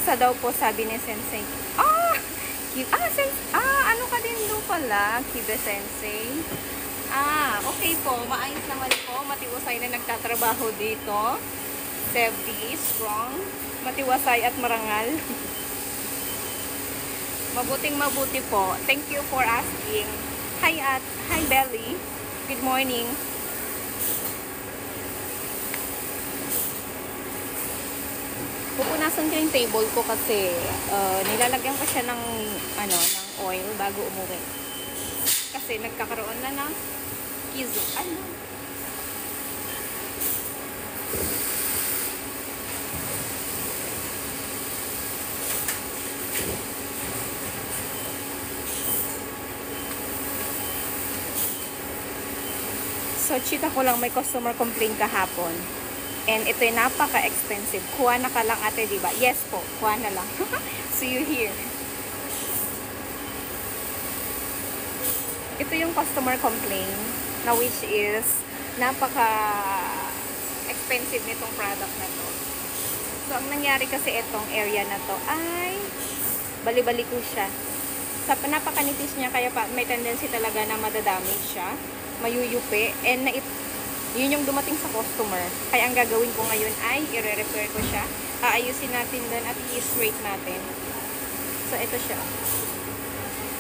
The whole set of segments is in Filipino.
Pusa daw po, sabi ni Sensei. Ano ka din do pala, Kibe Sensei? Okay po. Maayos naman po. Matiwasay na nagtatrabaho dito. Safety, strong, matiwasay at marangal. Mabuting mabuti po. Thank you for asking. Hi Belly. Good morning. Pupunasan ko yung table ko kasi nilalagyan ko siya ng oil bago umuwi. Kasi nagkakaroon na ng kizo. So, chita ko lang, may customer complaint kahapon. And ito'y napaka-expensive. Kuha na ka lang ate, diba? Yes po, kuha na lang. See you here. Ito yung customer complaint na which is napaka-expensive nitong product na to. So, ang nangyari kasi itong area na to ay bali-bali ko siya. Napaka-nipis niya kaya may tendency talaga na madadamage siya, mayuyupi, and yun yung dumating sa customer. Kaya ang gagawin ko ngayon ay i-repair ko siya. Aayusin natin doon at i-straight natin. So, ito siya.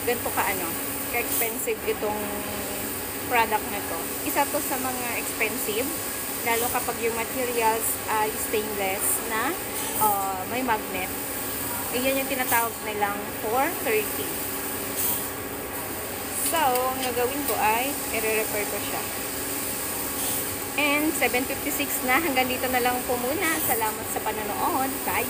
Ganito ka-expensive itong product na to. Isa to sa mga expensive, lalo kapag yung materials ay stainless na may magnet. Iyan yung tinatawag nilang 430. So, ang gagawin ko ay i-repair ko siya. And 7:56 na. Hanggang dito na lang po muna. Salamat sa panonood. Bye!